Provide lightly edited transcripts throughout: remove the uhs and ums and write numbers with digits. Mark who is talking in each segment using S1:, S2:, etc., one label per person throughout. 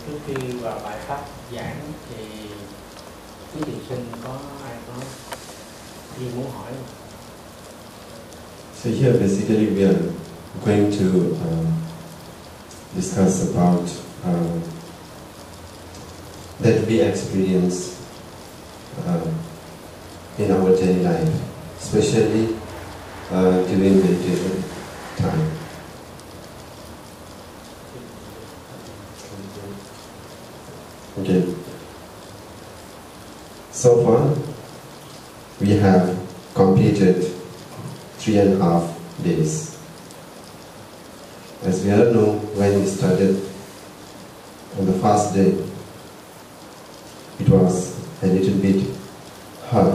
S1: Trước khi vào bài pháp giảng thì quý thiền sinh có ai có gì muốn hỏi không?
S2: So here basically we are going to discuss about that we experience in our daily life, especially during meditation time. Okay. So far, we have completed 3.5 days. As we all know, when we started on the first day, it was a little bit hard.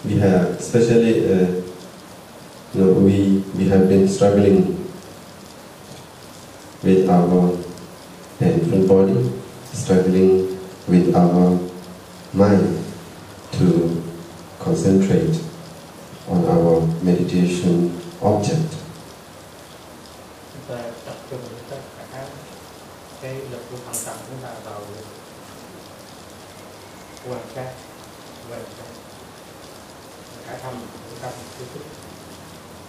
S2: We have, especially, we have been struggling with our painful body, struggling with our mind to concentrate on our meditation object.
S1: Chúng ta tập trung tất cả cái lực của thân tâm chúng ta vào quan sát cả tâm cái sức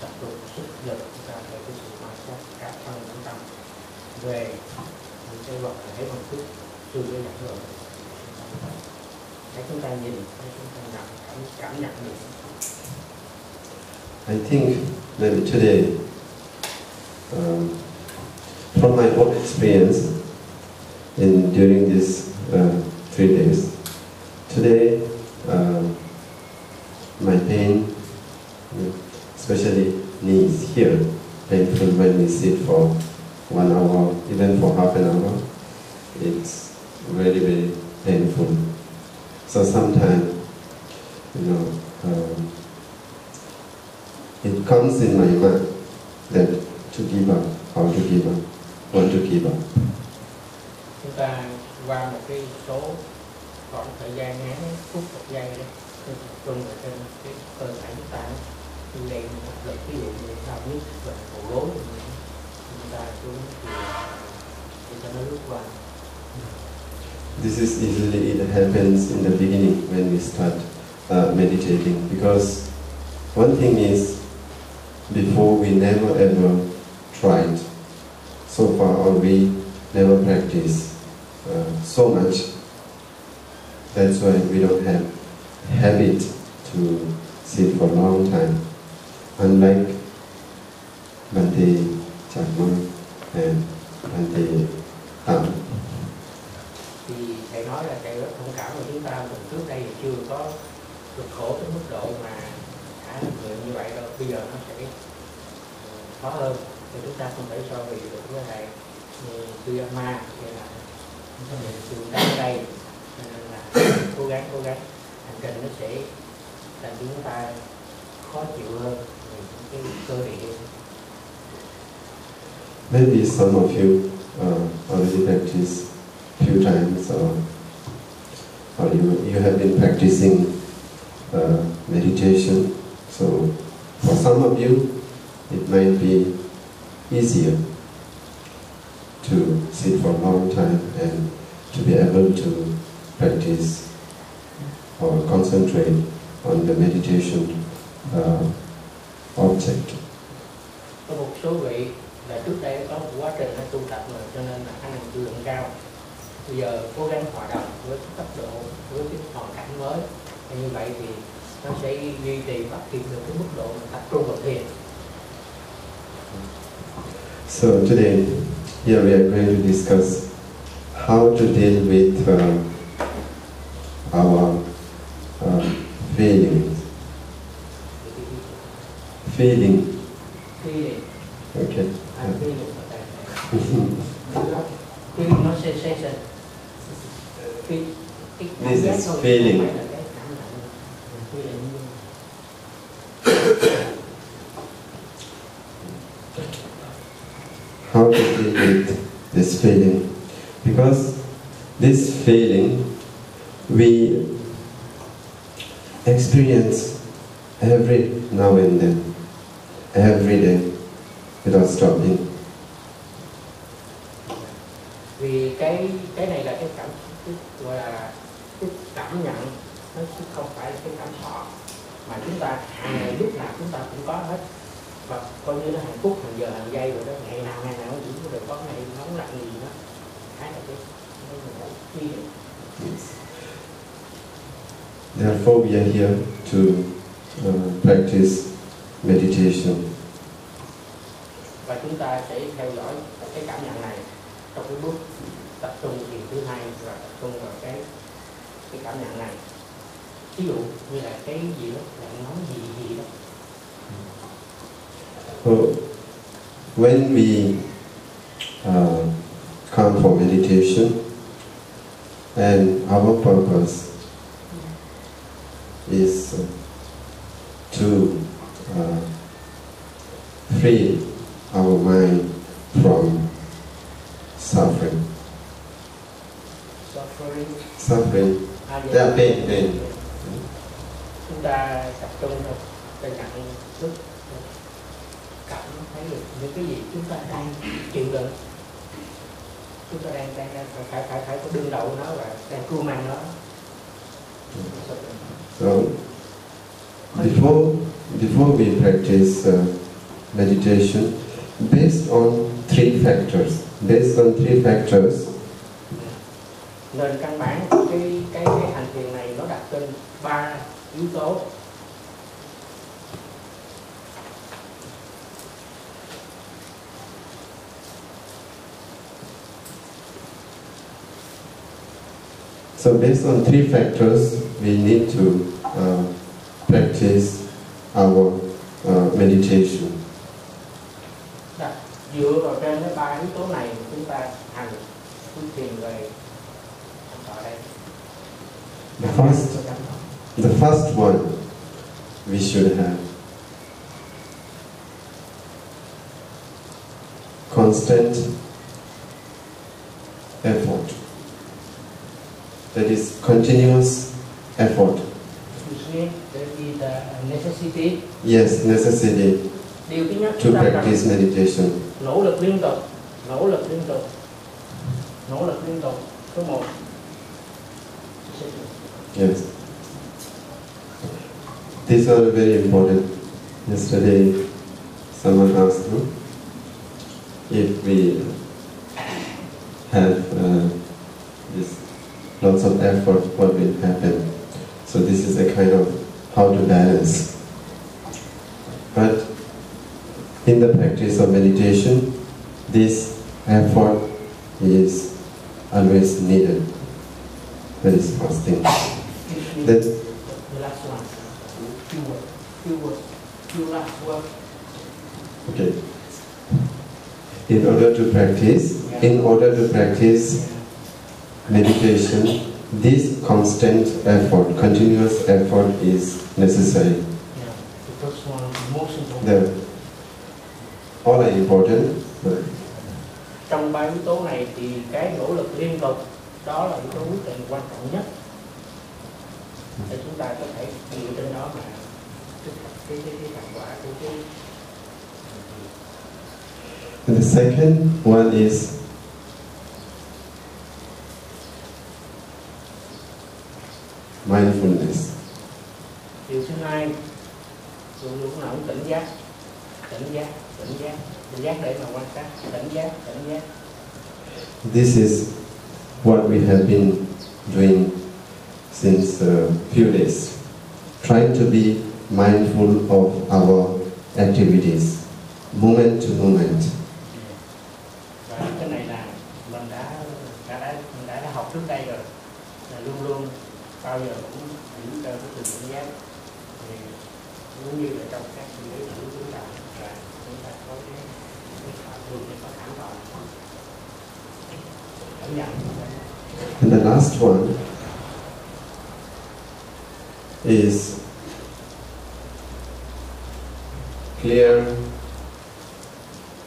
S1: tập trung sức lực chúng ta về cái sự quan sát cả thân lẫn tâm về những cái vật thể bằng thức chưa có nhận rồi. Hãy chúng ta nhìn, hãy chúng ta cảm nhận được.
S2: I think maybe today, from my own experience during these 3 days, today my pain, especially knees here, painful when we sit for 1 hour, even for half an hour, it's very, very painful. So sometimes, it comes in my mind that to give up, how to give up, want to give up.
S1: Chúng ta qua một cái số khoảng thời gian ngắn, phút một giây đó, tập trung vào trên cái cơ thể chúng ta, như đây một lực, ví dụ như đau nhức và cổ gối, chúng ta xuống thì cho nó lướt qua.
S2: This is usually it happens in the beginning when we start meditating, because one thing is, before we never ever tried so far, or we never practiced so much. That's why we don't have habit to sit for a long time, unlike Bante Chakma and Bante Tam.
S1: Thì thầy nói là thầy rất thông cảm của chúng ta từ trước đây thì chưa có cực khổ tới mức độ mà cả người như vậy đâu. Bây giờ nó sẽ khó hơn, thì chúng ta không thể so bì được với thầy Aggadhamma hay là sự đắng đây, cho nên là cố gắng hành trình nó sẽ làm cho chúng ta khó chịu hơn cái cơ địa.
S2: Maybe some of you already practice few times, or you have been practicing meditation. So for some of you, it might be easier to sit for a long time and to be able to practice or concentrate on the meditation object.
S1: Có một số vị là trước đây có một quá trình đã tu tập rồi, cho nên là khả năng chịu đựng cao. Bây giờ cố gắng hòa đồng với cái tốc độ, với cái hoàn cảnh mới. Và như vậy thì nó sẽ duy trì phát triển được cái mức độ tập trung vào thiền.
S2: So today, here we are going to discuss how to deal with our feelings. Feeling. Okay.
S1: Nó sẽ
S2: This is feeling. How to deal with this feeling. Because this feeling we experience every now and then, every day, without stopping.
S1: Vì cái này là cái gọi là cái cảm nhận, nó không phải là cái cảm thọ mà chúng ta hàng ngày lúc nào chúng ta cũng có hết, và coi như nó hàng phút, hàng giờ, hàng giây rồi đó, ngày nào cũng đều có ngày nóng lạnh gì đó, khá là cái chi.
S2: Therefore, we are here to practice meditation.
S1: Và chúng ta sẽ theo dõi cái cảm nhận này trong cái bước tập trung thiền thứ hai, và tập trung vào cái cảm nhận này. Ví dụ như là cái gì đó, lạnh nóng gì đó.
S2: So, when we come for meditation, and our purpose is to free our mind from suffering. Suffering. Yeah, pain.
S1: Chúng ta tập trung vào cái nhận thức, cảm thấy được những cái gì chúng ta đang chịu đựng, chúng ta đang phải có đương đầu nó và đang cưu mang nó.
S2: So before we practice meditation, based on three factors.
S1: Nền căn bản cái hành thiền này nó đặt trên 3 yếu tố.
S2: So based on three factors, we need to practice our meditation.
S1: Dựa vào trên cái 3 yếu tố này chúng ta hành thiền về cảm thọ đây.
S2: The first one we should have constant effort. That is continuous effort.
S1: There is a necessity.
S2: Yes, necessity
S1: Điều thứ nhất
S2: to practice meditation.
S1: Nỗ lực liên tục. Số 1.
S2: Yes. These are very important. Yesterday, someone asked me if we have this lots of effort, what will happen. So this is a kind of how to balance. But in the practice of meditation, this effort is always needed. That is first thing.
S1: The last one. Few last word.
S2: Okay. In order to practice meditation, this constant effort, continuous effort is necessary.
S1: Yeah, the first one, the most important.
S2: All are important.
S1: Trong 3 yếu tố này thì cái nỗ lực liên tục đó là yếu tố quyết định quan trọng nhất để chúng ta có thể dựa trên đó mà cái thành quả của cái.
S2: And the second one is mindfulness.
S1: Điều thứ hai, lúc nào cũng tỉnh giác để mà quan sát, tỉnh giác.
S2: This is what we have been doing since a few days, trying to be mindful of our activities, moment to moment.
S1: Và cái này là mình đã học trước đây rồi, là luôn luôn bao giờ cũng giữ cho cái sự tỉnh giác, thì cũng như là trong các suy nghĩ của chúng ta là chúng ta có cái thường có cảm thọ, cảm nhận.
S2: And the last one is clear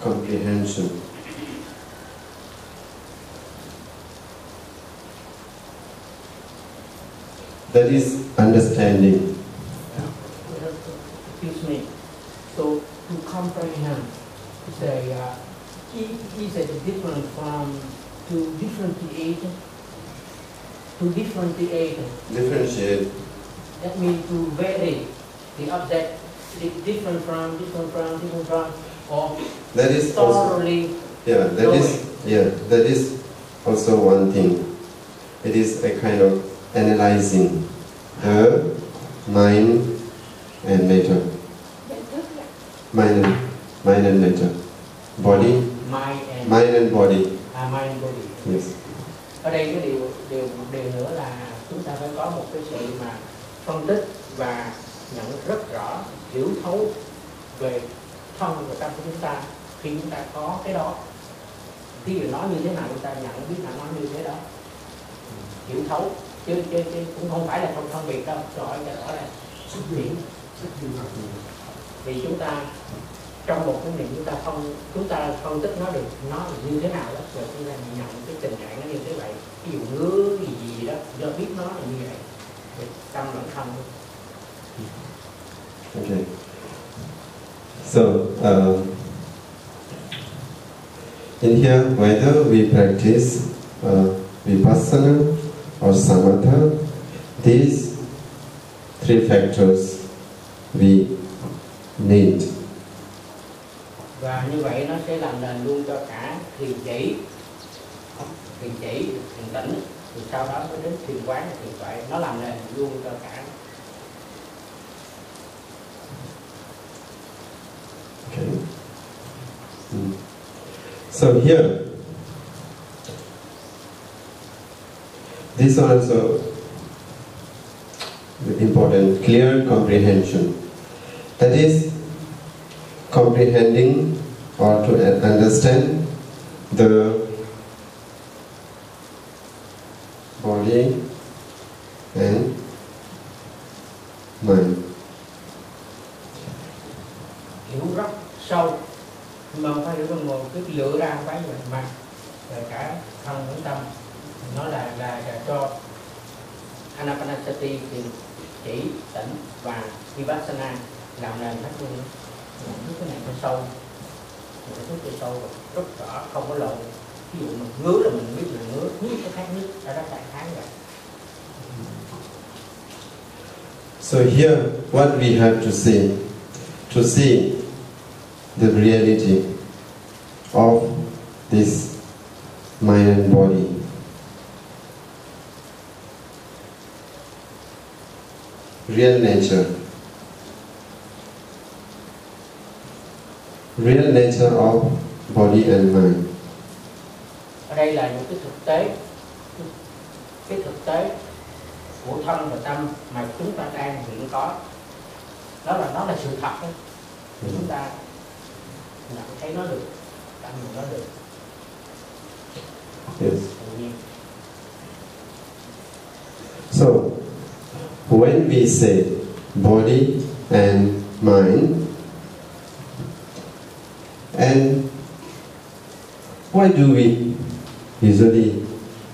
S2: comprehension. That is understanding.
S1: Excuse me. So to comprehend, say, is it different from to differentiate? To differentiate.
S2: Differentiate.
S1: That means to vary the object, different from, or
S2: that is
S1: thoroughly.
S2: Also, that is also one thing. It is a kind of analyzing the mind and matter. Mind and matter. Body. Mind and body.
S1: Mind and body.
S2: Yes.
S1: Ở đây cái điều nữa là chúng ta phải có một cái sự mà phân tích và nhận rất rõ, hiểu thấu về thân và tâm của chúng ta. Khi chúng ta có cái đó, khi người nói như thế nào chúng ta nhận biết là nói như thế đó, hiểu thấu chứ cũng không phải là không phân biệt đâu. Rồi cái đó là xuất hiện. Vì chúng ta trong một cái niệm chúng ta phân tích nó được, nó là như thế nào đó, rồi chúng ta nhận cái tình trạng nó như thế vậy. Ví dụ ngứa gì đó, do biết nó là như vậy. Về tâm lẫn thân.
S2: Okay. So, in here, whether we practice vipassana or samatha, these three factors we need.
S1: Và như vậy nó sẽ làm nền luôn cho cả thiền chỉ, thiền tĩnh, rồi sau đó mới đến thiền quán, thiền tuệ. Nó làm nền luôn cho cả.
S2: Okay. So here, this also important, clear comprehension. That is comprehending or to understand the body and mind.
S1: Hiểu rất sâu, mà không phải được một cái lựa ra cái vậy mà cả thân lẫn tâm. Nó là cho anapanasati thì chỉ tĩnh và vipassana làm nền hết luôn. Những cái này nó sâu, rất sâu, rất rõ, không có lộn. Ví dụ mình ngứa là mình biết là ngứa cái khác nước, đó là đại khái vậy.
S2: So here, what we have to see the reality of this mind and body. Real nature. Real nature of body and mind.
S1: Ở đây là những cái thực tế của thân và tâm mà chúng ta đang hiện có. Nó là sự thật đấy. Chúng ta nhận thấy nó được, cảm nhận nó được.
S2: Yes. So, when we say body and mind, and why do we usually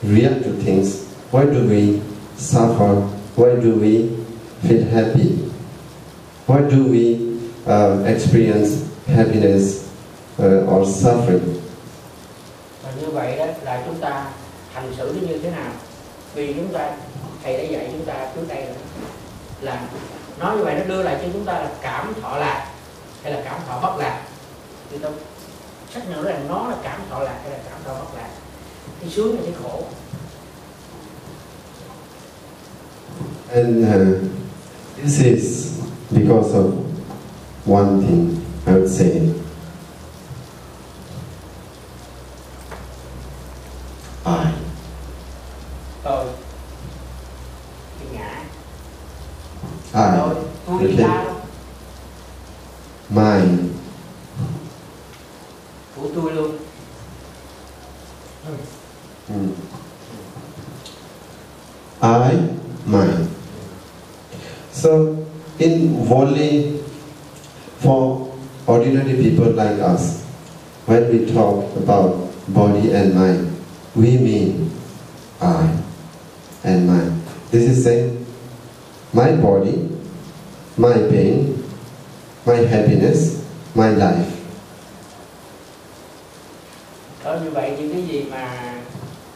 S2: react to things? Why do we suffer? Why do we feel happy? Why do we experience happiness or suffering?
S1: Và như vậy đó là chúng ta hành xử như thế nào? Vì chúng ta, thầy đã dạy chúng ta trước đây là nói như vậy nó đưa lại cho chúng ta là cảm thọ lạc hay là cảm thọ bất lạc. Thì tôi sách nào rằng nó là cảm thọ lạc hay là cảm thọ bất lạc. Cái sướng hay cái khổ.
S2: And this is because of one thing, I would say. I.
S1: Tôi. Cái ngã.
S2: I.
S1: Tôi ta.
S2: Mine.
S1: Của tôi luôn.
S2: I, mine. So, only for ordinary people like us, when we talk about body and mind, we mean I and mine. This is saying my body, my pain, my happiness, my life.
S1: Đó, như vậy những cái gì mà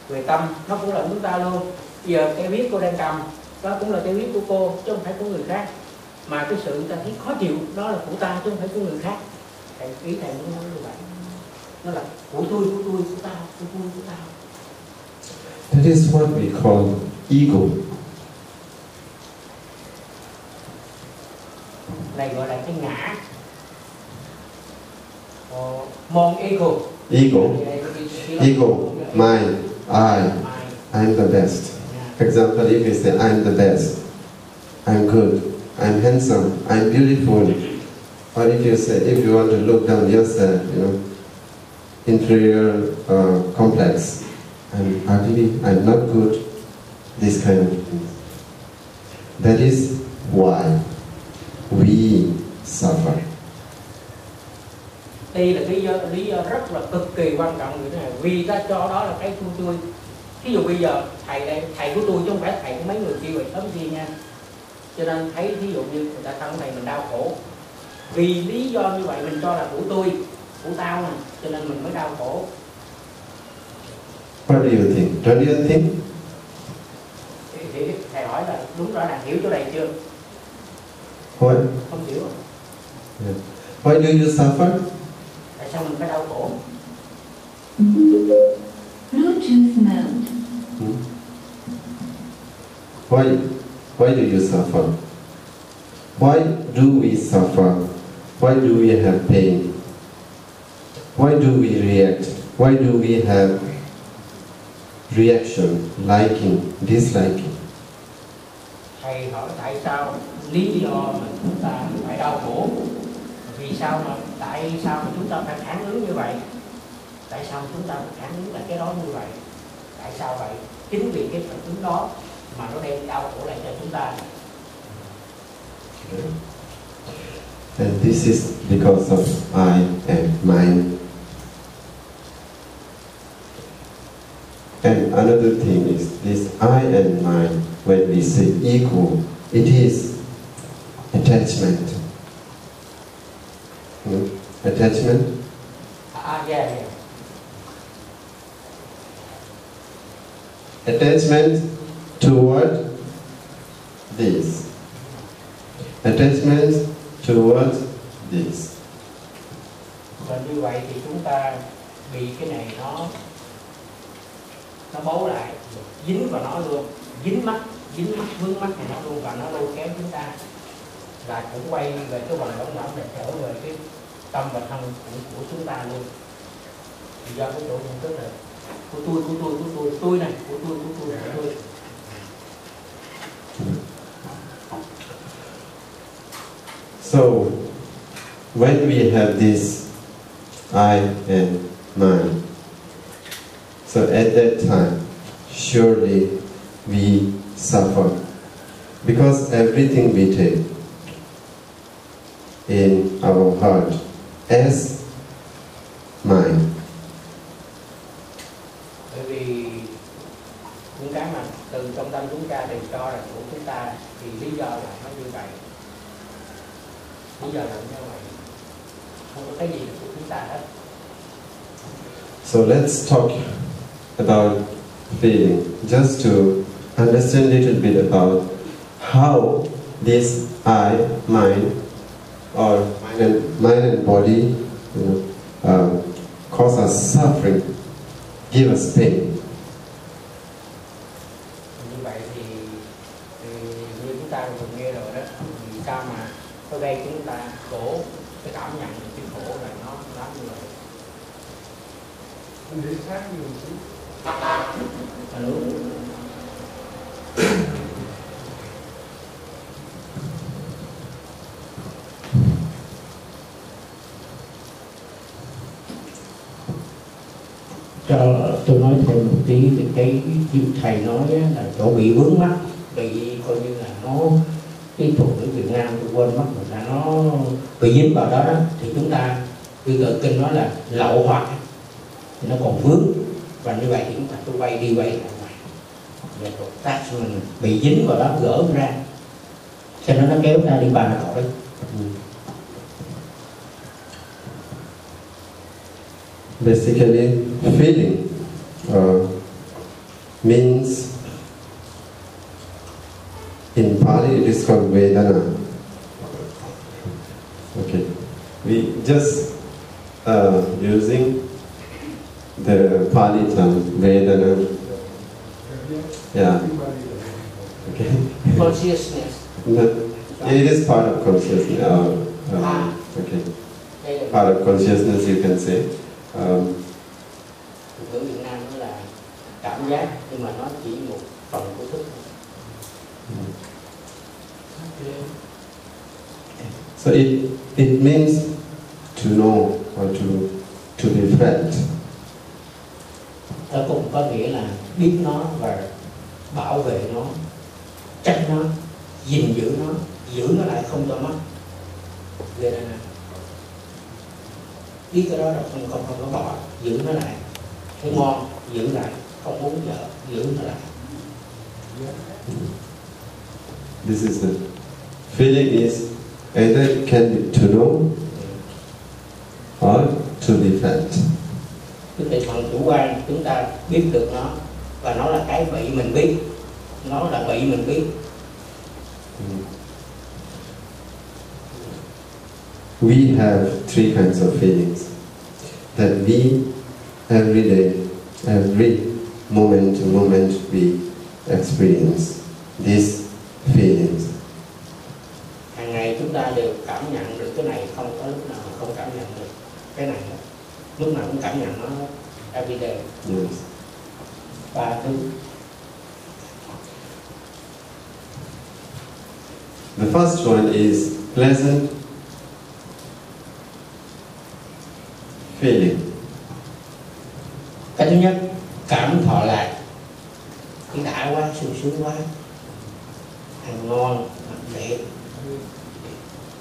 S1: về tâm nó cũng là chúng ta luôn. Bây giờ cái viết cô đang cầm đó cũng là cái viết của cô chứ không phải của người khác. Mà cái sự ta thấy khó chịu đó là của ta chứ không phải của người khác. Ý thầy muốn nói như vậy. Nó là của tôi, của tao, của tao.
S2: That is what we call ego.
S1: Này gọi là cái ngã. Mon ego.
S2: Ego. Ego. Mine. I'm the best. For example, if you say I'm the best, I'm good, I'm handsome, I'm beautiful. Or if you say, if you want to look down yourself, inferior complex, I'm ugly, I'm not good, this kind of things. That is why we suffer.
S1: Đây là lý do rất là cực kỳ quan trọng như thế này. Vì ta cho đó là cái tôi. Ví dụ bây giờ thầy của tôi chứ không phải thầy của mấy người kia vậy sớm gì nha. Cho nên thấy ví dụ như người ta thân này mình đau khổ. Vì lý do như vậy mình cho là của tôi, của tao nè, cho nên mình mới đau khổ.
S2: What do you think? Don't you think?
S1: Thì thầy hỏi là đúng rõ ràng, hiểu chỗ này chưa?
S2: What?
S1: Không hiểu.
S2: Yeah. Why do you suffer?
S1: Tại sao mình phải đau khổ?
S3: Bluetooth mode.
S2: Why do you suffer? Why do we suffer? Why do we have pain? Why do we react? Why do we have reaction, liking, disliking?
S1: Thầy hỏi tại sao lý do mà chúng ta phải đau khổ? Vì sao mà tại sao mà chúng ta phải phản ứng như vậy? Tại sao chúng ta phải phản ứng lại cái đó như vậy? Tại sao vậy? Chính vì cái phản ứng đó mà nó đem đau khổ lại cho chúng ta.
S2: And this is because of I and mine. And another thing is this I and mine, when we say ego, it is attachment. Attachment?
S1: Yeah.
S2: Attachment toward this. Attachment toward this.
S1: Và như vậy thì chúng ta bị cái này nó bấu lại, dính vào nó luôn, vướng mắc này nó luôn, và nó lôi kéo chúng ta là cũng quay về cái vòng lẫn lẫn để trở về cái tâm và thân của chúng ta luôn. Thì do cái chỗ nhận thức là của tôi này, của tôi.
S2: So, when we have this I and mine, so at that time, surely we suffer. Because everything we take in our heart as mine.
S1: Bởi vì những cái mà từ trong tâm chúng ta đều cho là của chúng ta, thì lý do là nó như vậy. Lý do là như vậy. Không có cái gì là của chúng ta hết.
S2: So let's talk about feeling, just to understand a little bit about how this I, mine, or mind and body, cause us suffering, give us pain.
S1: Như vậy thì như chúng ta vừa nghe rồi đó, vì sao mà nó gây chúng ta khổ, cái cảm nhận cái khổ là nó lắm như vậy.
S4: Để khác nhiều chứ.
S1: Cho tôi nói thêm một tí về cái thầy nói là chỗ bị vướng mắc, bị coi như là nó cái thuật ngữ Việt Nam tôi quên mất rồi, là nó bị dính vào đó thì chúng ta bây giờ kinh nói là lậu hoặc thì nó còn vướng, và như vậy thì chúng ta quay đi quay lại và tác mình bị dính vào đó gỡ ra cho nên nó kéo ta đi ba cõi.
S2: Basically, feeling means, in Pali it is called Vedana. Okay, we just using the Pali term Vedana. Yeah. Okay.
S1: Consciousness.
S2: It is part of consciousness. Okay. Part of consciousness, you can say.
S1: Ngữ Việt Nam nó là cảm giác, nhưng mà nó chỉ một phần của thức.
S2: So it means to know or to be felt.
S1: Nó cũng có nghĩa là biết nó và bảo vệ nó, tránh nó, gìn giữ nó, giữ nó lại không cho mất. Về đây nè, biết cái đó là không có bỏ, giữ nó lại, thấy ngon giữ lại, không muốn vợ giữ nó lại.
S2: This is the feeling is either it can be to know or to be felt.
S1: Cái phần chủ quan chúng ta biết được nó, và nó là cái bị mình biết, nó là bị mình biết.
S2: We have three kinds of feelings that we every day, every moment to moment we experience these feelings.
S1: Hàng ngày chúng ta đều cảm nhận được cái này, không có lúc nào không cảm nhận được cái này, lúc nào cũng cảm nhận nó every day.
S2: Yes.
S1: Ba thứ.
S2: The first one is pleasant feeling.
S1: Cái thứ nhất, cảm thọ lạc, cái đã quá, sung sướng quá, ăn ngon, mặc đẹp,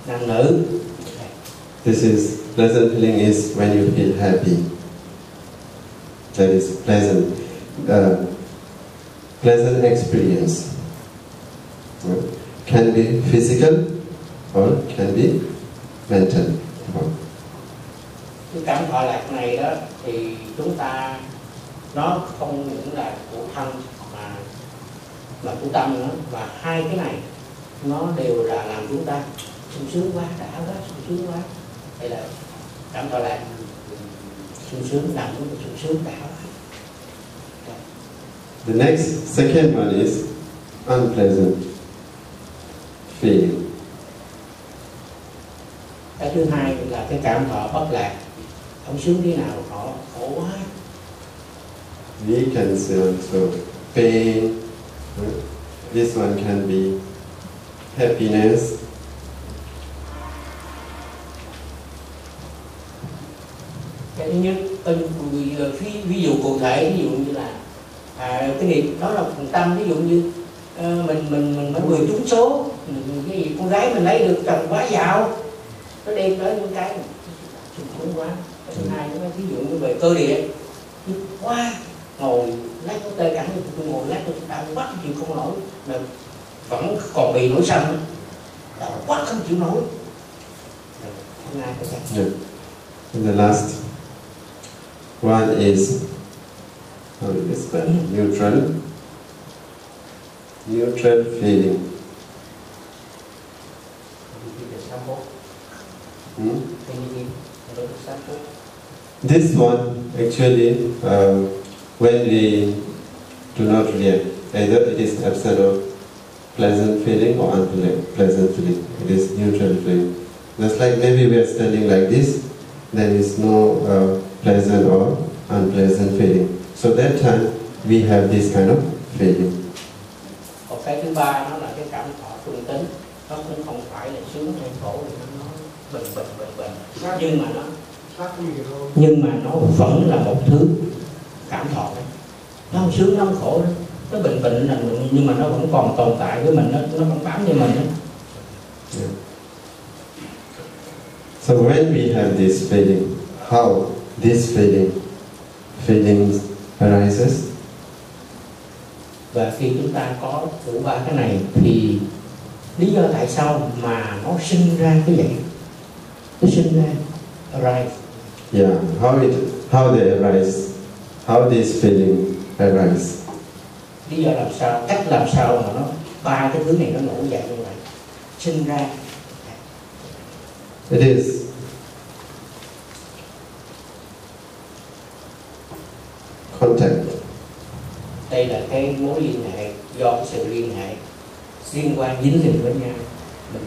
S1: nam nữ.
S2: This is pleasant feeling is when you feel happy. That is pleasant, pleasant experience. Can be physical or can be mental.
S1: Cái cảm thọ lạc này đó thì chúng ta, nó không những là của thân mà của tâm nữa, và hai cái này nó đều là làm chúng ta sung sướng quá, đã quá, sung sướng quá. Đây là cảm thọ lạc, sung sướng, làm chúng ta sung sướng, đã quá.
S2: The next, second one is unpleasant feeling.
S1: Cái thứ hai là cái cảm thọ bất lạc, không sướng thế nào, họ khổ quá.
S2: We can say also pain. This one can be happiness.
S1: Cái thứ nhất, ví dụ cụ thể, ví dụ như là cái niệm đó là phần tâm. Ví dụ như mình mới 10 trúng số, cái gì con gái mình lấy được chồng quá giàu, nó đem tới những cái sung sướng quá. Cái thứ hai nữa, ví dụ như về cơ địa, quá ngồi lát có tê cẳng, tôi ngồi lát tôi đau quá chịu không nổi, mà vẫn còn bị nổi sân, đau quá không chịu nổi.
S2: Yeah. And the last one is neutral feeling. This one actually, when we do not react, either it is absent of pleasant feeling or unpleasant feeling. It is neutral feeling. Just like maybe we are standing like this, there is no pleasant or unpleasant feeling. So that time we have this kind of feeling.
S1: Còn cái thứ ba nó là cái cảm thọ trung tính, nó cũng không phải là sướng hay khổ, thì nó bình nhưng mà nó vẫn là một thứ cảm thọ đấy. Nó không sướng, nó không khổ đấy. Nó bình là, nhưng mà nó vẫn còn tồn tại với mình, nó vẫn bám với mình đấy.
S2: Yeah. So when we have this feeling, how this feelings arises?
S1: Và khi chúng ta có đủ ba cái này thì lý do tại sao mà nó sinh ra cái vậy, nó sinh ra arise.
S2: Yeah, how they arise, how this feeling arise.
S1: Lý do làm sao, cách làm sao mà nó ba cái thứ này nó nổi dậy như vậy, sinh ra.
S2: It is contact.
S1: Đây là cái mối liên hệ, do cái sự liên hệ, liên quan dính liền với nhau, mình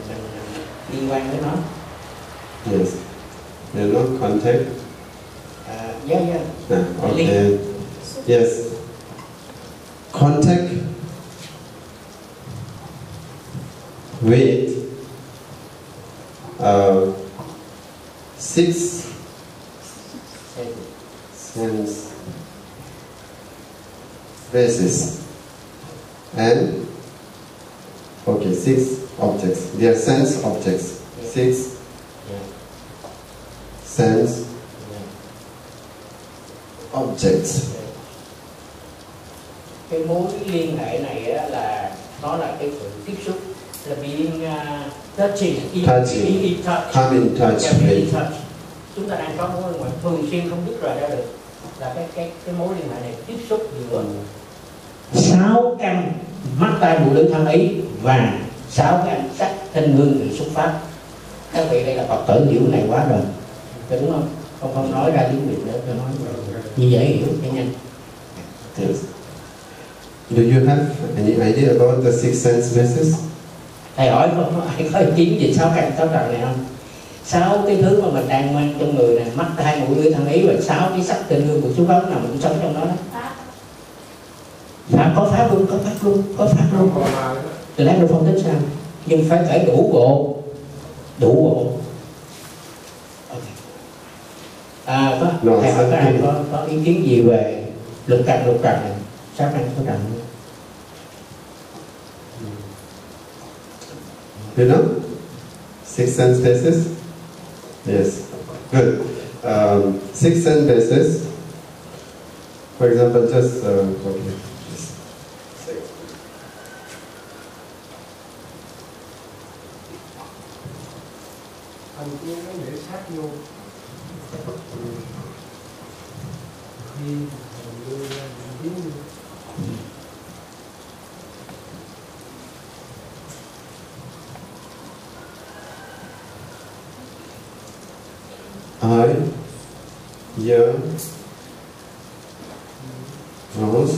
S1: liên quan với nó.
S2: Yes. You know, contact.
S1: Yeah.
S2: Okay. Yes. Contact with six sense bases and six objects. They are sense objects. Six sense objects.
S1: Cái mối liên hệ này á, là nó là cái sự tiếp xúc, là being touching,
S2: come in touch with.
S1: Chúng ta đang có mối quan hệ thường xuyên không biết rời ra được, là cái mối liên hệ này tiếp xúc giữa 6 căn mắt tai mũi lưỡi thân ý và 6 cái ánh sắc thanh hương vị xuất phát. Các vị đây là Phật tử hiểu này quá rồi, đúng không? Không nói ra tiếng Việt nữa, tôi nói như dễ hiểu cho nhanh.
S2: Yes. Do you have any idea about the six sense bases?
S1: Thầy hỏi không, ai có ý kiến gì 6 căn 6 trần này không? 6 cái thứ mà mình đang mang trong người này, mắt tai mũi lưỡi thân ý, và 6 cái sắc tình hương của xuất phát nào mình cũng sống trong đó đó. Pháp có pháp luôn, có pháp luôn. Từ lát nữa phân tích sao, nhưng phải đủ bộ. Thầy hỏi các anh có ý kiến gì về lục trần này, 6 căn 6 trần?
S2: You know, six sense bases. Yes, good. Six sense bases. For example, just
S4: anh cứ để sát vô khi đưa ra tiếng
S2: eye, ear, nose,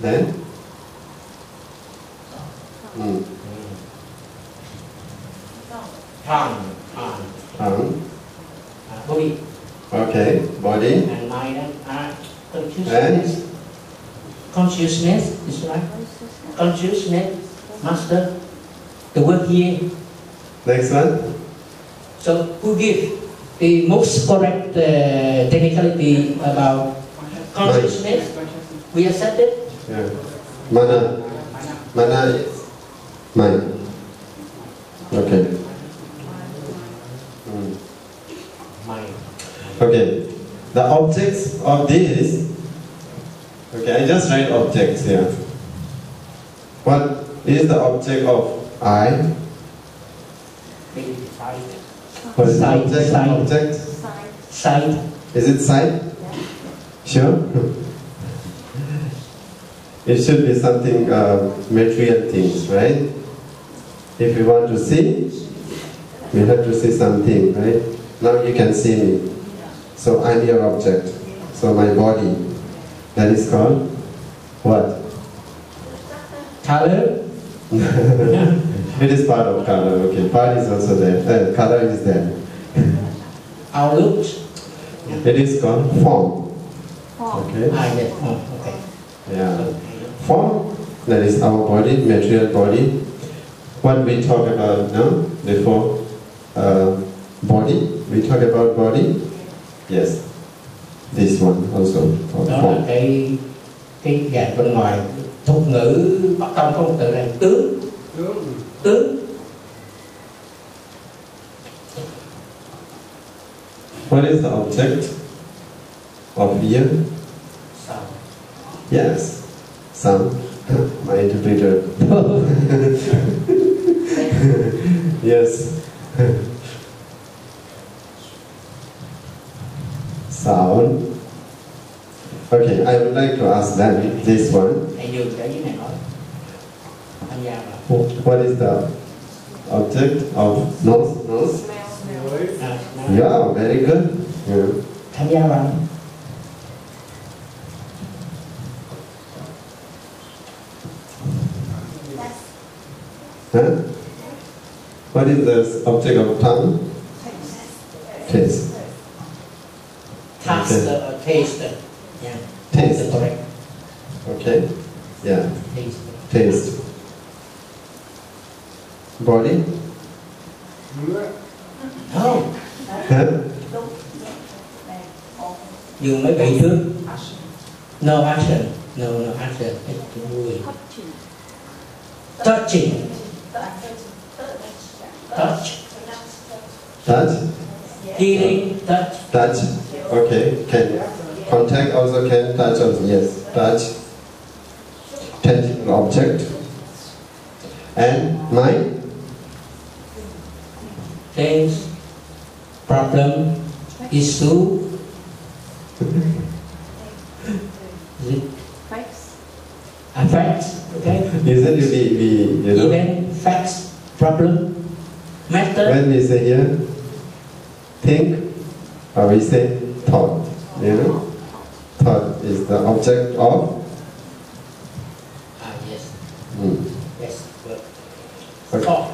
S2: then tongue.
S1: Body.
S2: Okay, body.
S1: And mind and consciousness is right. Consciousness, master. The word here.
S2: Next one.
S1: So who give the most correct technicality about consciousness? We accept it.
S2: Yeah. Mana is mind. Okay.
S1: Mind.
S2: Okay. The objects of this. Okay, I just write objects here. What is the object of eye? What is the object?
S1: Sight.
S2: Is it sight? Sure? It should be something material things, right? If you want to see, you have to see something, right? Now you can see me. So I'm your object. So my body. That is called what?
S1: Color.
S2: It is part of color. Okay, part is also there. Color is there.
S1: Outlook.
S2: It is called form. Okay.
S1: Yes. Okay.
S2: Yeah. Form, that is our body, material body. What we talk about now, before body, we talk about body. Yes. This one also called
S1: đó
S2: form.
S1: là cái dạng bên ngoài. Thuật ngữ Bắc Tông có một từ là tướng.
S2: What is the object of ear?
S1: Sound.
S2: Yes, sound. My interpreter. Yes. Sound. Okay, I would like to ask them this one.
S1: Thầy Nhường ở dưới này nói tham gia vào.
S2: What is the object of nose? Nose? Yeah, very good. Yeah.
S1: Tham gia vào.
S2: Huh? What is the object of tongue? Taste.
S1: Taste. Yeah.
S2: Taste.
S1: Correct.
S2: Okay. Yeah.
S1: Taste.
S2: Taste. Body?
S1: Không.
S2: Huh?
S1: Nhường mới bị trước. No action. No action. Touching. Touch.
S2: Touch?
S1: Hearing. Touch.
S2: Touch. Okay. Can contact also can touch also. Yes. Touch. Tangible object. And mind?
S1: Things. Problem. Issue. Facts. Okay.
S2: Usually we you know,
S1: Event, facts, problem, matter.
S2: when we say here think or we say thought, you know, thought is the object of
S1: Yes. Yes. Good.
S2: Okay.
S1: Thought.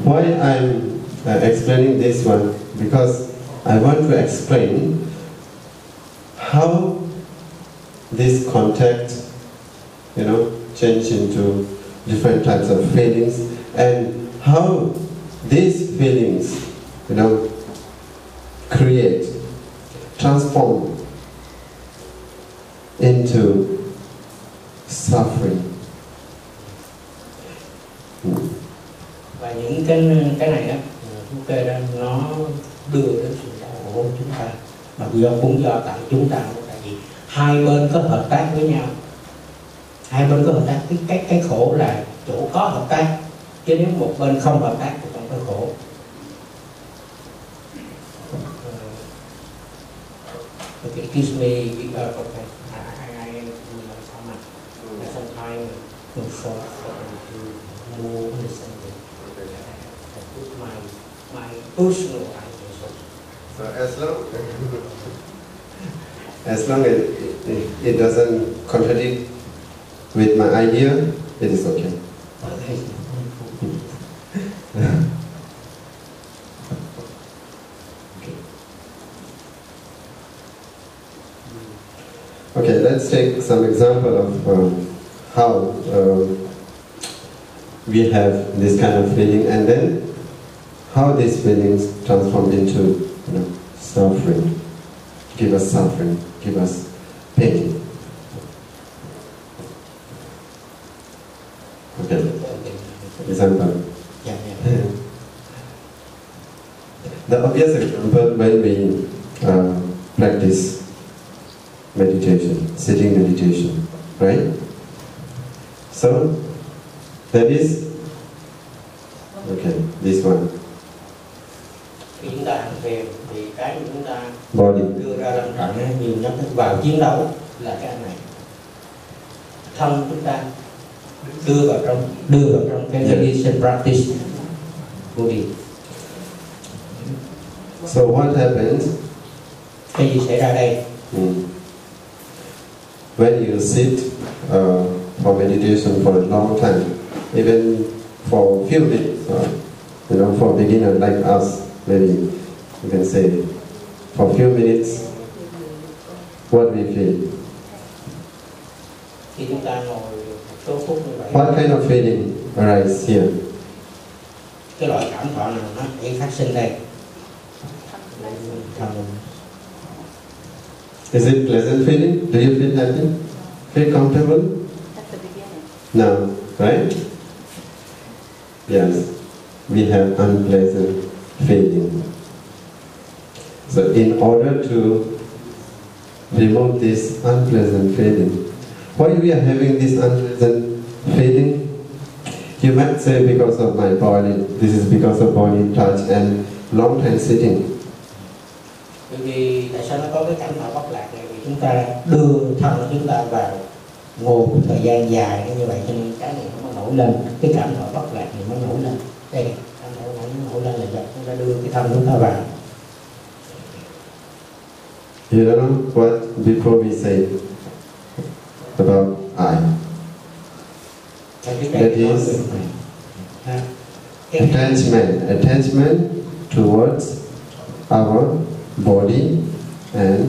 S2: Why I'm explaining this one, because I want to explain how this contact, you know, change into different types of feelings, and how these feelings, you know, create, transform into suffering.
S1: Và những cái này á, chúng ta nó đưa đến sự đau khổ của chúng ta, mà cũng do tại chúng ta, tại vì hai bên có hợp tác với nhau. Hai bên có hợp tác, cái khổ là chỗ có hợp tác, chứ nếu một bên không hợp tác thì không có khổ. Okay, excuse me, okay, I will comment. Sometimes for to more understanding. My personal idea.
S2: So as long as it doesn't contradict with my idea, it is okay. Okay, let's take some example of how we have this kind of feeling, and then how these feelings transform into, you know, suffering, give us suffering, give us pain. Okay, example.
S1: Yeah.
S2: The obvious example when we practice meditation, sitting meditation, right? So, that is, okay, this one.
S1: Khi chúng ta hành thiền thì cái mà chúng ta
S2: Body.
S1: đưa ra lâm trận nhiều nhất vào chiến đấu là cái này. Thân chúng ta đưa vào trong cái meditation practice body.
S2: So what happens?
S1: Cái gì xảy ra đây?
S2: When you sit for meditation for a long time, even for a few minutes, you know, for a beginner like us, maybe you can say, for a few minutes, what we feel?
S1: Khi chúng ta ngồi một số phút như vậy,
S2: What kind of feeling arises here?
S1: cái loại cảm thọ nào nó sẽ phát sinh đây?
S2: Is it pleasant feeling? Do you feel happy? Feel comfortable?
S3: At the beginning.
S2: No, right? Yes, we have unpleasant feeling. So in order to remove this unpleasant feeling, why we are having this unpleasant feeling? You might say because of my body, this is because of body touch and long time sitting.
S1: Bởi vì tại sao nó có cái cảm thọ bất lạc này? Vì chúng ta đưa thân của chúng ta vào ngồi một thời gian dài như vậy cho nên cái này nó mới nổi lên, cái cảm thọ bất lạc này mới nổi lên. Đây, cảm thọ nó nổi lên là do chúng ta đưa cái thân chúng ta vào.
S2: You know what before we say about I? That is attachment towards our body and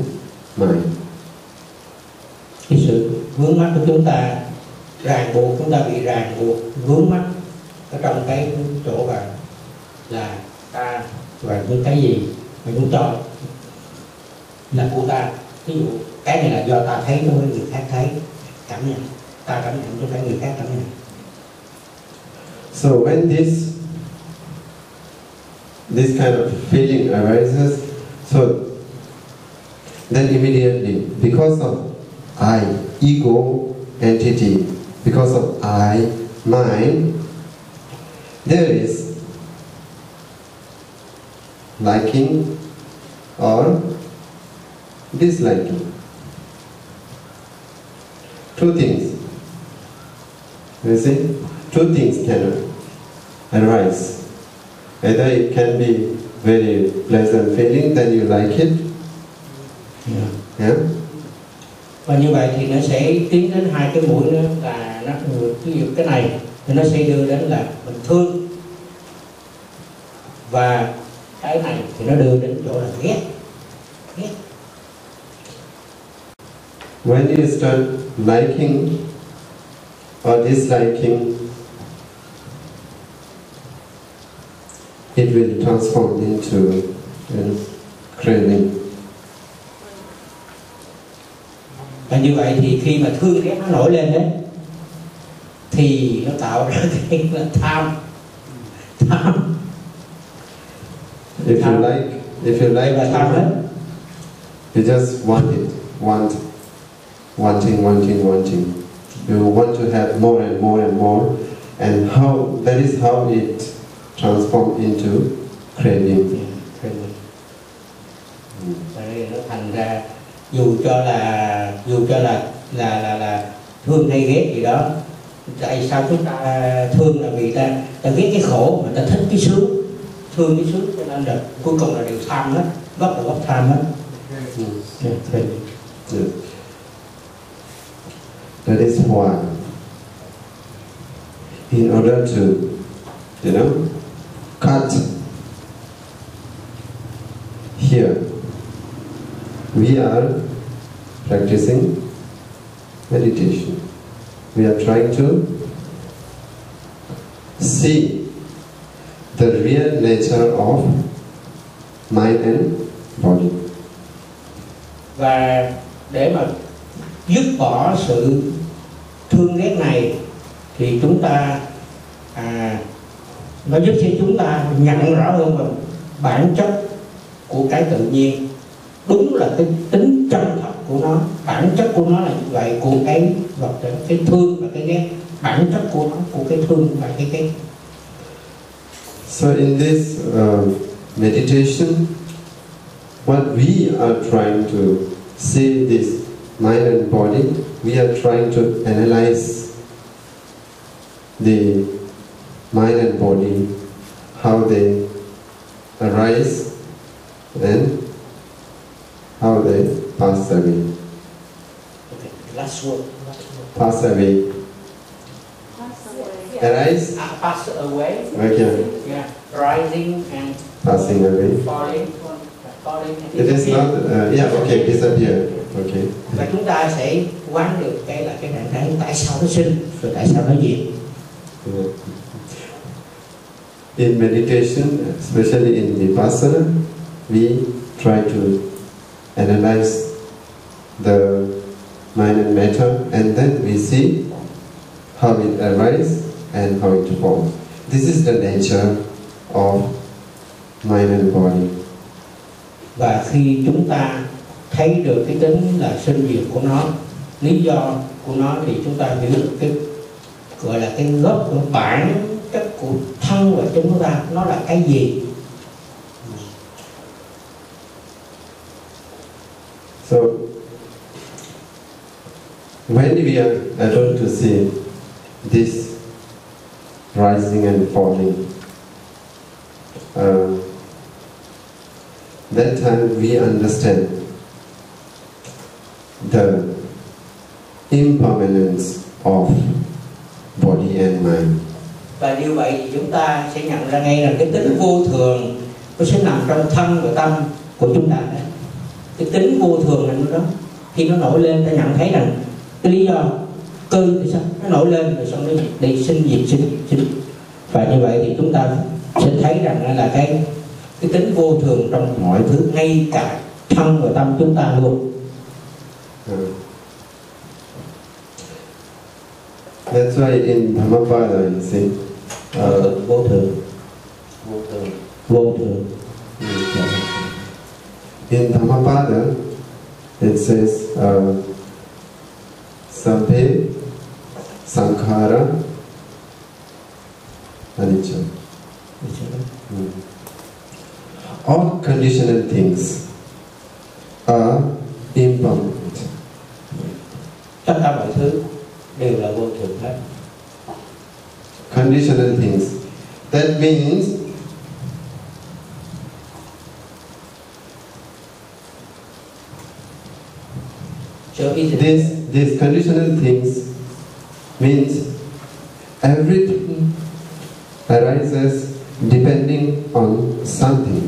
S2: mind.
S1: Cái sự vướng mắc của chúng ta, ràng buộc, chúng ta bị ràng buộc, vướng mắc ở trong cái chỗ vào là ta và những cái gì mà chúng ta là của ta. Ví dụ cái này là do ta thấy đối với người khác thấy, cảm nhận, ta cảm nhận cho phải người khác cảm nhận.
S2: So when this kind of feeling arises, so then immediately, because of I, ego entity, because of I, mind, there is liking or disliking. Two things. You see? Two things can arise. Either it can be very pleasant feeling, then you like it. Yeah?
S1: Và như vậy thì nó sẽ tiến đến hai cái mũi nữa là nó, ví dụ cái này thì nó sẽ đưa đến là mình thương, và cái này thì nó đưa đến chỗ là ghét.
S2: When you start liking or disliking, it will transform into craving.
S1: Và như vậy thì khi mà thương ghét nó nổi lên đấy, thì nó tạo ra cái là tham.
S2: If you like
S1: là tham hết.
S2: you just want it, wanting. You want to have more and more and more, and that is how it transforms into craving.
S1: Và đây nó thành ra dù cho là thương hay ghét gì đó, tại sao chúng ta thương là vì ta ghét cái khổ mà ta thích cái sướng, thương cái sướng, cho nên là cuối cùng là đều tham hết, gốc tham hết.
S2: That is why, in order to, cut here, we are practicing meditation. We are trying to see the real nature of mind and body.
S1: Và để mà dứt bỏ sự thương ghét này thì chúng ta nó giúp cho chúng ta nhận rõ hơn về bản chất của cái tự nhiên, đúng là cái tính chân thật của nó, bản chất của nó là như vậy, của cái vật chất, cái thương và cái ghét, bản chất của nó, của cái thương và cái ghét.
S2: So in this meditation, what we are trying to see this mind and body, we are trying to analyze the mind and body, how they arise and how they pass away.
S1: Okay, last word.
S2: Pass away. Arise.
S1: Pass away.
S2: Okay.
S1: Yeah. Rising and
S2: Passing away.
S1: falling.
S2: It is not. Okay. Disappear. Okay.
S1: Và chúng ta sẽ quán được cái là cái trạng thái tại sao nó sinh rồi tại sao nó diệt.
S2: In meditation, especially in Vipassana, we try to analyze the mind and matter, and then we see how it arises and how it falls. This is the nature of mind and body.
S1: Và khi chúng ta thấy được cái tính là sinh diệt của nó, lý do của nó, thì chúng ta hiểu được gọi là cái gốc của bản chất của thân và chúng ta, nó là cái gì.
S2: So when we are able to see this rising and falling, that time we understand the impermanence of body and mind.
S1: Và như vậy thì chúng ta sẽ nhận ra ngay là cái tính vô thường nó sẽ nằm trong thân và tâm của chúng ta đấy. Cái tính vô thường là nó đó, khi nó nổi lên ta nhận thấy rằng cái lý do cơ thì sao nó nổi lên rồi xong nó đi sinh diệt. Và như vậy thì chúng ta sẽ thấy rằng là cái tính vô thường trong mọi thứ, ngay cả thân và tâm chúng ta luôn.
S2: That's why in Dhammapada you see
S1: vô thường.
S2: In Dhammapada it says Sabbe Sankhara Anicca. All conditional things are impermanent.
S1: Tất cả mọi thứ đều là vô thường hết.
S2: Conditional things. That means these conditional things means everything arises depending on something.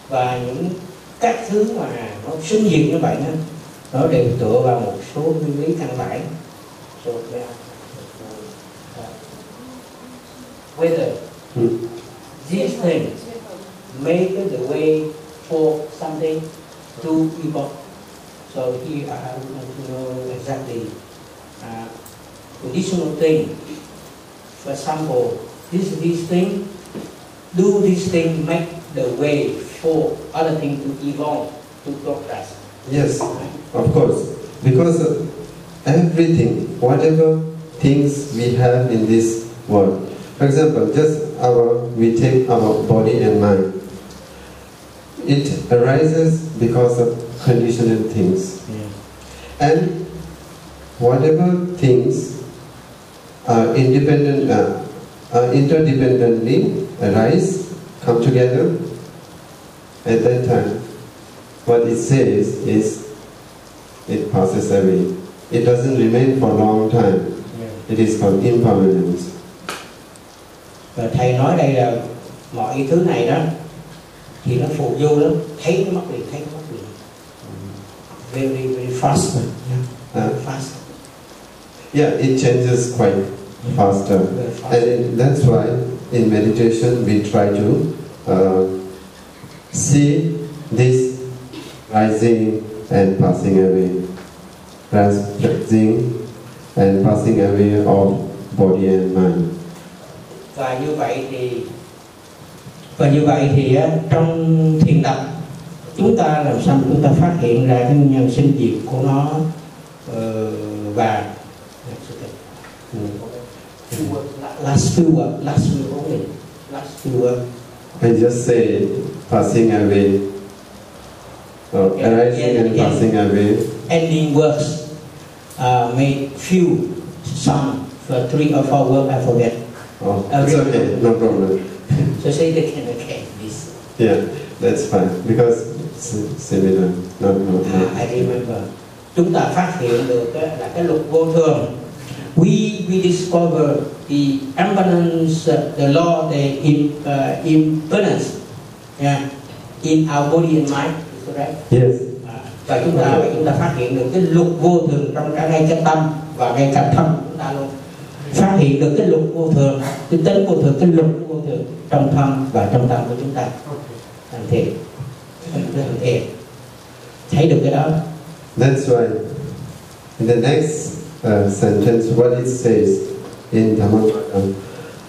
S1: Và những các thứ mà nó sinh diệt như vậy nó đều tựa vào một số nguyên lý căn bản. So, whether these things make the way for something to evolve. So here I want to know exactly conditional thing. For example, this thing, do this thing make the way for other things to evolve, to progress?
S2: Yes, of course. Because everything, whatever things we have in this world. For example, we take our body and mind. It arises because of conditional things. Yeah. And whatever things are interdependently arise, come together, at that time, what it says is it passes away. It doesn't remain for a long time. Yeah. It is called impermanence.
S1: Và thầy nói đây là mọi thứ này đó thì nó phù du lắm, thấy nó mất liền. Very fast. Fast.
S2: Yeah, it changes quite faster. And that's why in meditation we try to see this rising and passing away, rising and passing away of body and mind.
S1: Và như vậy thì trong thiền tập chúng ta làm sao chúng ta phát hiện ra cái nguyên nhân sinh diệt của nó và last few words.
S2: I just say passing away, arising and passing away.
S1: Ending words may few, some, for 3 or 4 words I forget.
S2: Oh, it's okay, no problem.
S1: So say it again, please.
S2: Yeah, that's fine because it's similar. No.
S1: I remember. Chúng ta phát hiện được là cái luật vô thường. We discover the impermanence, the law, the impermanence, yeah, in our body and mind. Is correct?
S2: Yes.
S1: Và chúng ta phát hiện được cái luật vô thường trong cả ngay cái tâm và ngay cả thân của chúng ta luôn. Phát hiện được cái luật vô thường, cái tính vô thường, cái luật vô thường trong thân và trong tâm của chúng ta. Thành thiện. Thấy được cái đó.
S2: That's why in the next sentence what it says in Dhammapada,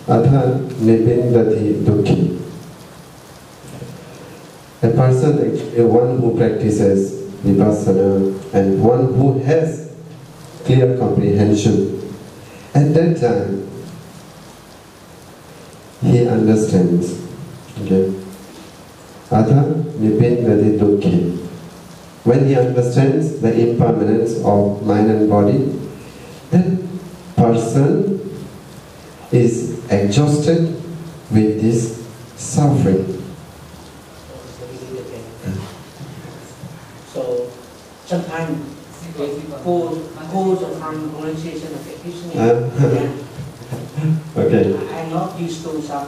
S2: Atha Nipindati Dukhi. A person, actually one who practices vipassana and one who has clear comprehension At that time, he understands. Okay. Atha nibindati dukkhi. When he understands the impermanence of mind and body, that person is exhausted with this suffering.
S1: So sometimes sometimes pronunciation of it.
S2: Okay.
S1: I'm not used to some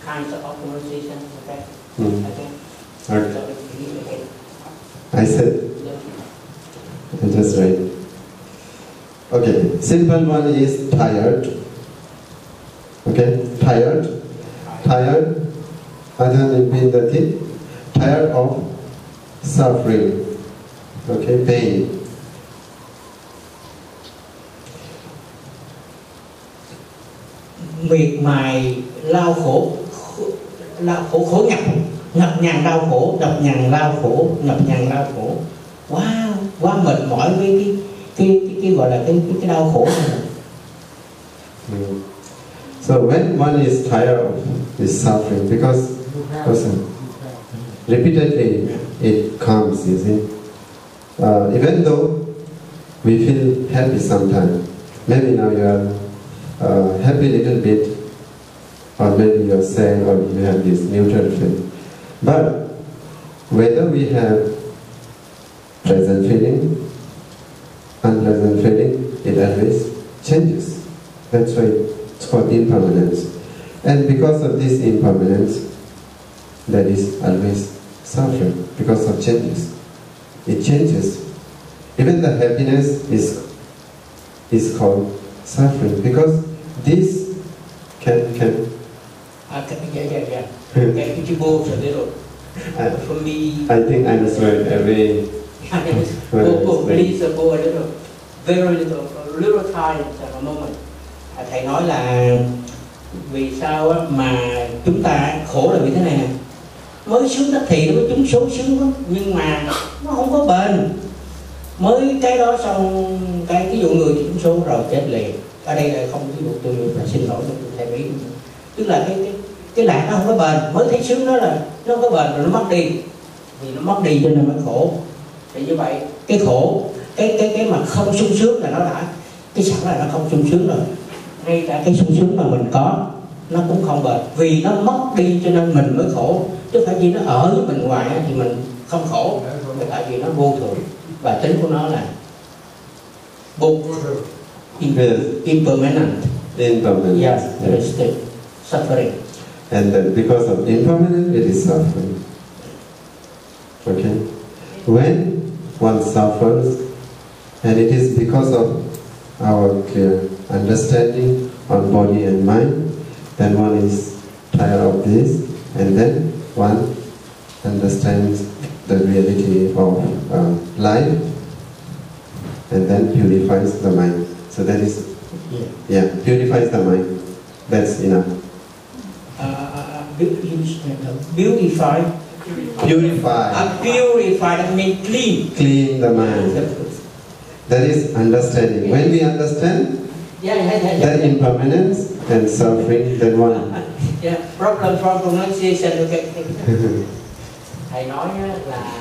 S1: kinds of pronunciation. Okay.
S2: Okay.
S1: Okay.
S2: I said. I just read. Okay. Simple one is tired. Okay. Tired. Tired. Tired of suffering. Okay. Pain.
S1: Miệt mài lao khổ, khổ ngập nhằn đau khổ, đập nhằn lao khổ, ngập nhằn lao khổ, quá mệt mỏi với cái gọi là cái đau khổ này.
S2: So when one is tired of this suffering, because repeatedly it comes, you see. Even though we feel happy sometimes, maybe now you are happy a little bit, or maybe you are sad, or you have this neutral feeling. But whether we have pleasant feeling, unpleasant feeling, it always changes. That's why it's called impermanence. And because of this impermanence, that is always suffering, because of changes. It changes. Even the happiness is called suffering, because this can
S1: Yeah. Could you go a little? For me,
S2: I think I understand every.
S1: Go, please go a little, very little, a little time at a moment. Thầy nói là vì sao mà chúng ta khổ là vì thế này nè. Mới sướng đắc thì nó mới chúng số sướng lắm, nhưng mà nó không có bền. Mới cái đó xong cái dụ người chúng số rồi chết liền. Ở đây là không ví dụ tôi là xin lỗi tôi thầy biết. Tức là cái lạc nó không có bền, mới thấy sướng đó là nó không có bền rồi nó mất đi. Vì nó mất đi cho nên mới khổ. Thì như vậy cái khổ, cái mà không sung sướng là nó đã, cái sẵn là nó không sung sướng rồi. Ngay cả cái sung sướng mà mình có nó cũng không bền, vì nó mất đi cho nên mình mới khổ. Chứ phải vì nó ở với mình hoài thì mình không khổ, tại vì nó vô thường và tính của nó là impermanent. Yes, it suffering.
S2: And then because of impermanence, it is suffering. Okay? When one suffers, and it is because of our clear understanding on body and mind, then one is tired of this, and then one understands the reality of life, and then purifies the mind. So that is, purifies the mind. That's enough.
S1: Beautify. Purify, that means clean.
S2: Clean the mind. That is understanding. When we understand that impermanence and suffering, then one.
S1: Problem from pronunciation. Okay. Thầy nói là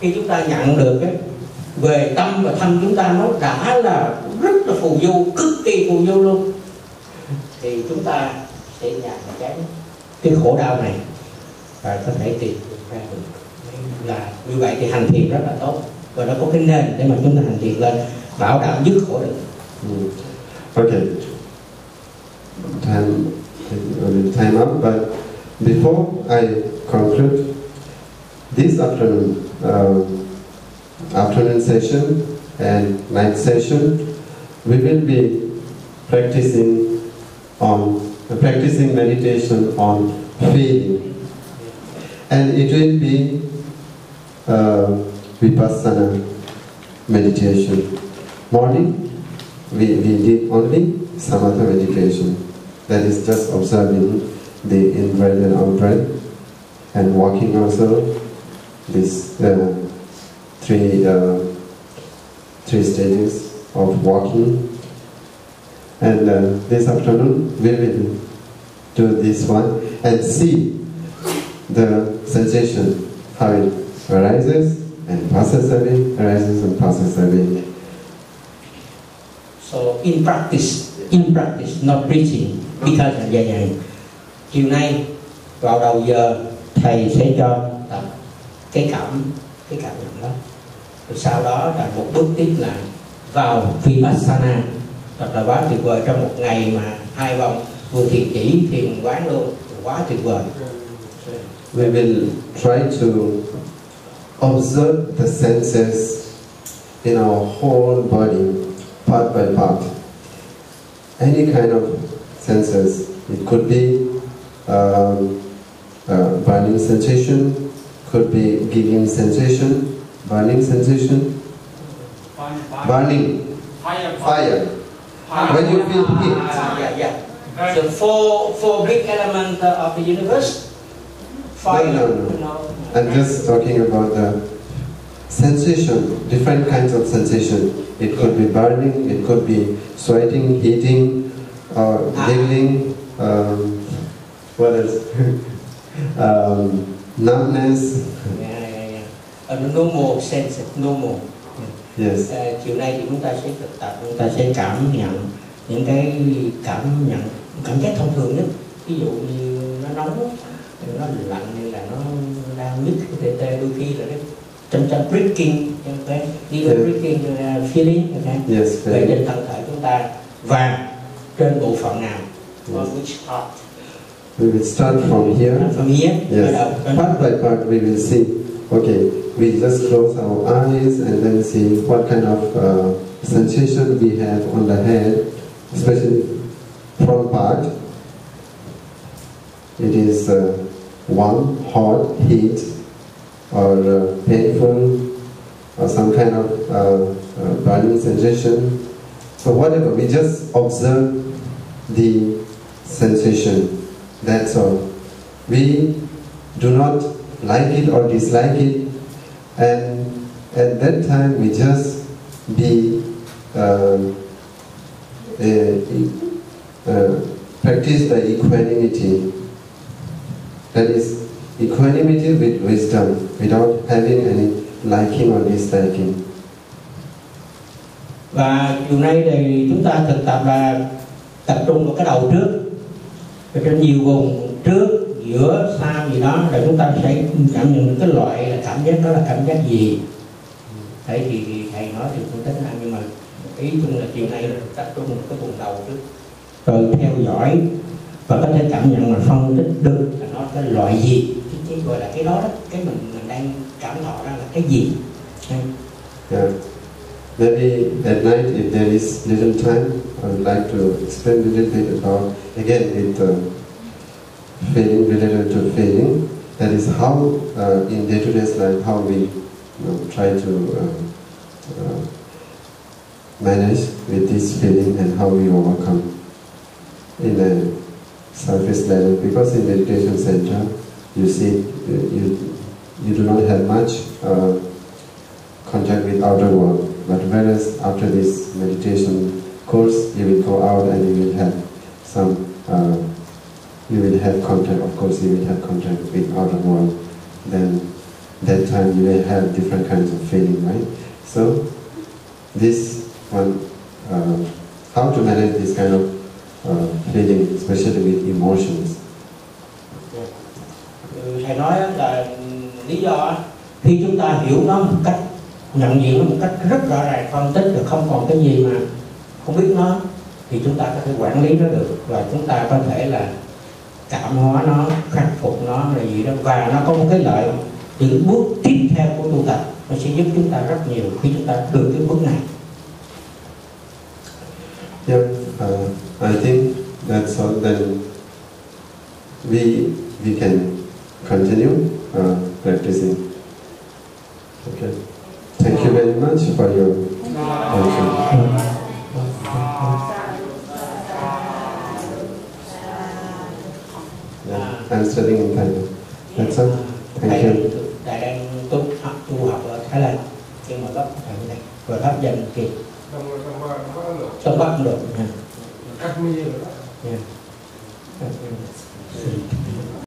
S1: khi chúng ta nhận được về tâm và thân chúng ta nó đã là rất là phù du, cực kỳ phù du luôn, thì chúng ta sẽ nhận cái khổ đau này và có thể tìm ra được. Là như vậy thì hành thiền rất là tốt, và nó có cái nền để mà chúng ta hành thiền lên, bảo đảm dứt khổ được.
S2: Okay. Time up, but before I conclude this afternoon session and night session, we will be practicing meditation on feeling, and it will be vipassana meditation. Morning we did only samatha meditation, that is just observing the in-breath and out-breath, and walking also, this three stages of walking. And this afternoon we will do this one and see the sensation, how it arises and passes away, arises and passes away.
S1: So in practice, not preaching, because là vậy. Chiều nay vào đầu giờ thầy sẽ cho tập cái cảm nhận đó. Rồi sau đó là một bước tiếp là vào vipassana, thật là quá tuyệt vời. Trong một ngày mà 2 vòng vừa thiền chỉ thiền quán luôn, quá tuyệt vời.
S2: We will try to observe the senses in our whole body, part by part. Any kind of senses. It could be burning sensation, could be giggling sensation, burning sensation, burning, fire. When you feel heat.
S1: The four big elements of the universe. Fire.
S2: No. I'm just talking about the sensation, different kinds of sensation. It could be burning, it could be sweating, heating, or giggling. What else? Numbness.
S1: Normal sense, normal.
S2: Yes.
S1: Chiều nay thì chúng ta sẽ thực tập, chúng ta sẽ cảm nhận những cái cảm giác thông thường nhất. Ví dụ như nó nóng, nó lạnh, hay là nó đang nhức tê tê, đôi khi là trong breaking, breaking feeling,
S2: yes,
S1: về trên thân thể chúng ta và trên bộ phận nào. Which part?
S2: We will start from here.
S1: From here.
S2: Yes. Part by part we will see. Okay, we just close our eyes and then see what kind of sensation we have on the head, especially front part. It is warm, hot, heat, or painful, or some kind of burning sensation. So whatever, we just observe the sensation. That's all. We do not like it or dislike it, and at that time we just be practice the equanimity. That is equanimity with wisdom, without having any liking or disliking.
S1: Và chiều nay thì chúng ta thực tập là tập trung vào cái đầu trước, rồi trên nhiều vùng trước, giữa, sau gì đó, rồi chúng ta sẽ cảm nhận cái loại là cảm giác đó là cảm giác gì. Thế thì thầy nói thì phân tích ra, nhưng mà ý chung là chiều nay là tập trung vào cái vùng đầu trước, rồi theo dõi và có thể cảm nhận là phân tích được là nó cái loại gì, cái gọi là cái đó, cái mình đang cảm thọ ra là cái gì.
S2: Yeah. Maybe at night, if there is little time, I would like to explain a little bit about, again, with feeling related to feeling. That is how, in day-to-day life, how we try to manage with this feeling and how we overcome in a surface level. Because in meditation center, you see, you do not have much contact with outer world. But whereas after this meditation course, you will go out and you will have some, you will have contact, of course you will have contact with outer world. Then that time you will have different kinds of feeling, right? So this one, how to manage this kind of feeling, especially with emotions.
S1: Thầy nói là lý do khi chúng ta hiểu nó một cách, nhận diện nó một cách rất rõ ràng, phân tích được không còn cái gì mà không biết nó, thì chúng ta có thể quản lý nó được, và chúng ta có thể là cảm hóa nó, khắc phục nó là gì đó, và nó có một cái lợi, những bước tiếp theo của tu tập nó sẽ giúp chúng ta rất nhiều khi chúng ta được cái bước này.
S2: Yeah, I think that's all. Then we can continue practicing. Okay. Thank you very much for your attention. I'm studying in Thailand. That's all. Thank you.
S1: Thầy đang tu học ở Thái Lan, nhưng mà gốc thầy này, rồi Pháp dành kịp. Trong Bắc cũng được.
S4: Acme rồi đó.
S5: Yeah. That's